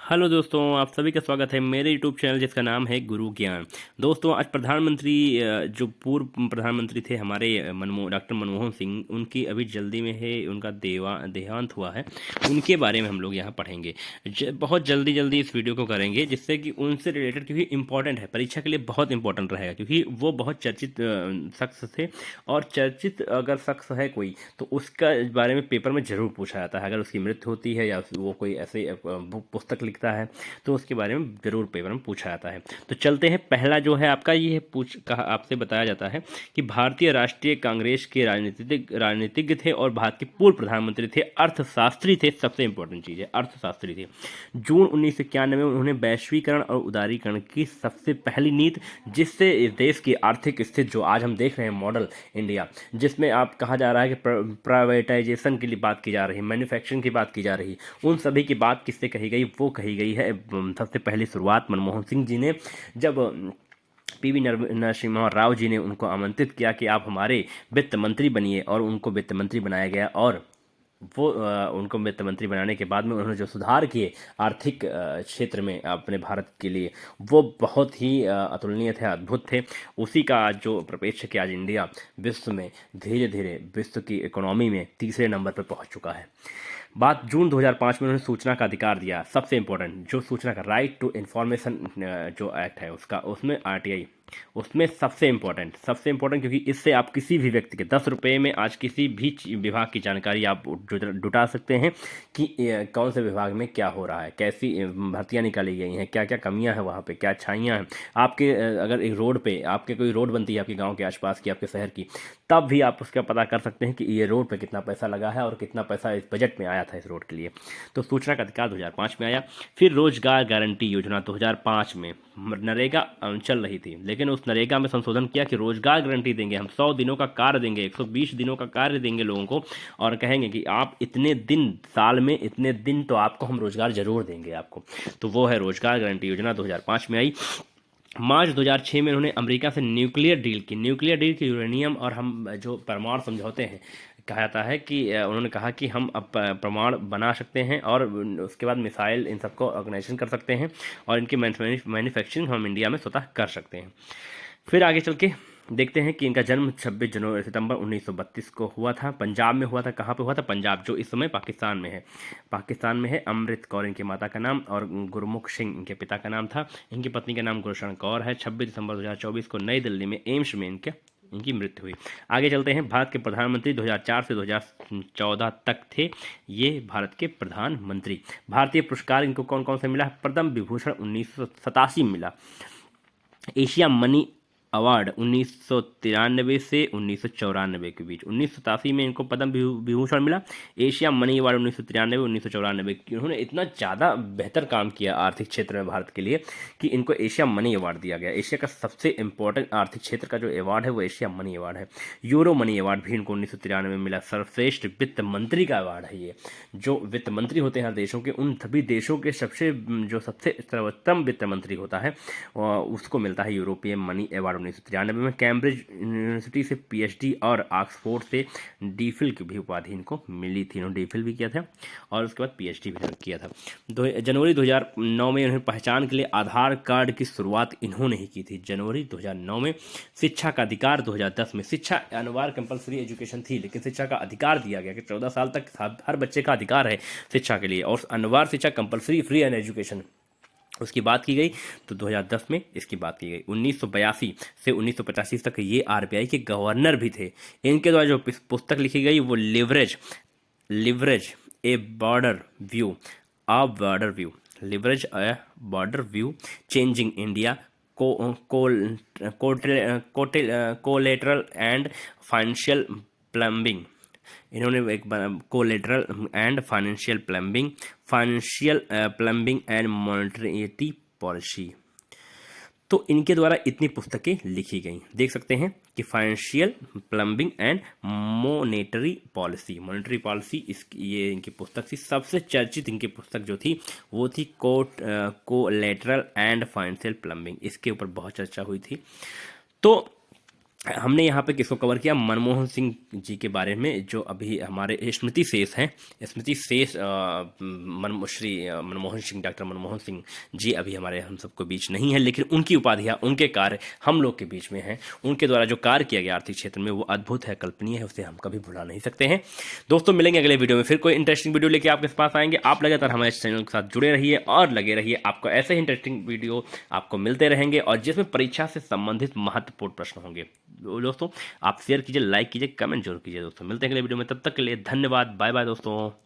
Hello दोस्तों, आप सभी का स्वागत है मेरे यूट्यूब चैनल जिसका नाम है गुरु ज्ञान। दोस्तों, आज प्रधानमंत्री जो पूर्व प्रधानमंत्री थे हमारे डॉक्टर मनमोहन सिंह, उनकी अभी जल्दी में है उनका देहांत हुआ है। उनके बारे में हम लोग यहाँ पढ़ेंगे। बहुत जल्दी जल्दी इस वीडियो को करेंगे जिससे कि उनसे रिलेटेड, क्योंकि इंपॉर्टेंट है, परीक्षा के लिए बहुत इंपॉर्टेंट रहेगा, क्योंकि वो बहुत चर्चित शख्स थे। और चर्चित अगर शख्स है कोई तो उसका बारे में पेपर में ज़रूर पूछा जाता है। अगर उसकी मृत्यु होती है या वो कोई ऐसे पुस्तक लिखता है तो उसके बारे में ज़रूर पेपर में पूछा जाता है। तो चलते हैं, पहला जो है आपका ये कहा आपसे बताया जाता है कि भारतीय राष्ट्रीय कांग्रेस के राजनीतिज्ञ थे और भारत के पूर्व प्रधानमंत्री थे, अर्थशास्त्री थे। सबसे इंपॉर्टेंट चीज़ है, अर्थशास्त्री थे। जून 1991 में उन्होंने वैश्वीकरण और उदारीकरण की सबसे पहली नीति, जिससे इस देश की आर्थिक स्थिति जो आज हम देख रहे हैं मॉडल इंडिया, जिसमें आप कहा जा रहा है कि प्राइवेटाइजेशन की बात की जा रही है, मैन्युफैक्चरिंग की बात की जा रही, उन सभी की बात किससे कही गई? वो कही गई है सबसे पहली शुरुआत मनमोहन सिंह जी ने, जब पीवी नरसिम्हा राव जी ने उनको आमंत्रित किया कि आप हमारे वित्त मंत्री बनिए, और उनको वित्त मंत्री बनाया गया। और वो उनको वित्त मंत्री बनाने के बाद में उन्होंने जो सुधार किए आर्थिक क्षेत्र में अपने भारत के लिए, वो बहुत ही अतुलनीय थे, अद्भुत थे। उसी का आज जो प्रपेक्ष है कि आज इंडिया विश्व में धीरे धीरे विश्व की इकोनॉमी में तीसरे नंबर पर पहुंच चुका है। बात जून 2005 में उन्होंने सूचना का अधिकार दिया। सबसे इंपॉर्टेंट, जो सूचना का राइट टू इन्फॉर्मेशन जो एक्ट है उसका, उसमें आरटीआई, उसमें सबसे इंपॉर्टेंट, क्योंकि इससे आप किसी भी व्यक्ति के 10 रुपये में आज किसी भी विभाग की जानकारी आप जुटा सकते हैं कि कौन से विभाग में क्या हो रहा है, कैसी भर्तियां निकाली गई हैं, क्या क्या कमियां हैं वहाँ पे, क्या अच्छाइयाँ हैं। आपके अगर एक रोड पे आपके कोई रोड बनती है आपके गांव के आसपास की, आपके शहर की, तब भी आप उसका पता कर सकते हैं कि ये रोड पे कितना पैसा लगा है और कितना पैसा इस बजट में आया था इस रोड के लिए। तो सूचना का अधिकार 2005 में आया। फिर रोजगार गारंटी योजना 2005 में, नरेगा चल रही थी, लेकिन उस नरेगा में संशोधन किया कि रोजगार गारंटी देंगे, हम 100 दिनों का कार्य देंगे, 120 दिनों का कार्य देंगे लोगों को, और कहेंगे कि आप इतने दिन, साल में इतने दिन तो आपको हम रोजगार जरूर देंगे आपको। तो वो है रोजगार गारंटी योजना, 2005 में आई। मार्च 2006 में उन्होंने अमेरिका से न्यूक्लियर डील की यूरेनियम और हम जो परमाणु समझौते हैं, कहा जाता है कि उन्होंने कहा कि हम अब परमाणु बना सकते हैं और उसके बाद मिसाइल, इन सबको ऑर्गेनाइजेशन कर सकते हैं, और इनकी मैन्युफैक्चरिंग हम इंडिया में स्वतः कर सकते हैं। फिर आगे चल के देखते हैं कि इनका जन्म 26 सितंबर 1932 को हुआ था। पंजाब में हुआ था। कहाँ पे हुआ था? पंजाब, जो इस समय पाकिस्तान में है। अमृत कौर इनकी माता का नाम, और गुरमुख सिंह इनके पिता का नाम था। इनकी पत्नी का नाम गुलशन कौर है। 26 दिसंबर 2024 को नई दिल्ली में एम्स में इनकी मृत्यु हुई। आगे चलते हैं। भारत के प्रधानमंत्री 2004 से 2014 तक थे ये भारत के प्रधानमंत्री। भारतीय पुरस्कार इनको कौन कौन से मिला? पद्म विभूषण 1987 मिला। एशिया मनी अवार्ड 1993 से 1994 के बीच, 1987 में इनको पद्म विभूषण मिला। एशिया मनी अवार्ड 1993 1994, उन्होंने इतना ज़्यादा बेहतर काम किया आर्थिक क्षेत्र में भारत के लिए कि इनको एशिया मनी अवार्ड दिया गया। एशिया का सबसे इंपॉर्टेंट आर्थिक क्षेत्र का जो अवार्ड है वो एशिया मनी अवार्ड है। यूरो मनी अवार्ड भी इनको 1993 में मिला। सर्वश्रेष्ठ वित्त मंत्री का अवार्ड है ये। जो वित्त मंत्री होते हैं हर देशों के, उन सभी देशों के सबसे सर्वोत्तम वित्त मंत्री होता है, उसको मिलता है यूरोपियन मनी अवार्ड 1993 में। कैम्ब्रिज यूनिवर्सिटी से पीएचडी और ऑक्सफोर्ड से डीफिल की भी उपाधि इनको मिली थी। इन्होंने डीफिल भी किया था और उसके बाद पीएचडी भी किया था। जनवरी 2009 में उन्हें पहचान के लिए आधार कार्ड की शुरुआत इन्होंने ही की थी, जनवरी 2009 में। शिक्षा का अधिकार 2010 में, शिक्षा अनिवार्य कंपलसरी एजुकेशन थी, लेकिन शिक्षा का अधिकार दिया गया कि 14 साल तक हर बच्चे का अधिकार है शिक्षा के लिए, और अनिवार्य शिक्षा कंपलसरी फ्री एंड एजुकेशन, उसकी बात की गई। तो 2010 में इसकी बात की गई। 1982 से 1985 तक ये आरबीआई के गवर्नर भी थे। इनके द्वारा जो पुस्तक लिखी गई वो leverage A border view, leverage A border view, changing India, collateral and financial plumbing. इन्होंने एक collateral and financial plumbing and monetary policy. तो इनके द्वारा इतनी पुस्तकें लिखी गई, देख सकते हैं कि financial plumbing and monetary policy ये इनकी पुस्तक थी। सबसे चर्चित इनकी पुस्तक जो थी वो थी कोलेटरल एंड फाइनेंशियल प्लम्बिंग। इसके ऊपर बहुत चर्चा हुई थी। तो हमने यहाँ पे किसको कवर किया, मनमोहन सिंह जी के बारे में, जो अभी हमारे स्मृति शेष हैं। स्मृति शेष मनमोहन सिंह, डॉक्टर मनमोहन सिंह जी अभी हमारे हम सबको बीच नहीं है, लेकिन उनकी उपाधियाँ, उनके कार्य हम लोग के बीच में हैं। उनके द्वारा जो कार्य किया गया आर्थिक क्षेत्र में वो अद्भुत है, कल्पनीय है, उसे हम कभी भुला नहीं सकते हैं। दोस्तों मिलेंगे अगले वीडियो में, फिर कोई इंटरेस्टिंग वीडियो लेके आपके पास आएंगे। आप लगातार हमारे चैनल के साथ जुड़े रहिए और लगे रहिए, आपको ऐसे ही इंटरेस्टिंग वीडियो आपको मिलते रहेंगे और जिसमें परीक्षा से संबंधित महत्वपूर्ण प्रश्न होंगे। दोस्तों आप शेयर कीजिए, लाइक कीजिए, कमेंट जरूर कीजिए। दोस्तों मिलते हैं अगले वीडियो में, तब तक के लिए धन्यवाद, बाय बाय दोस्तों।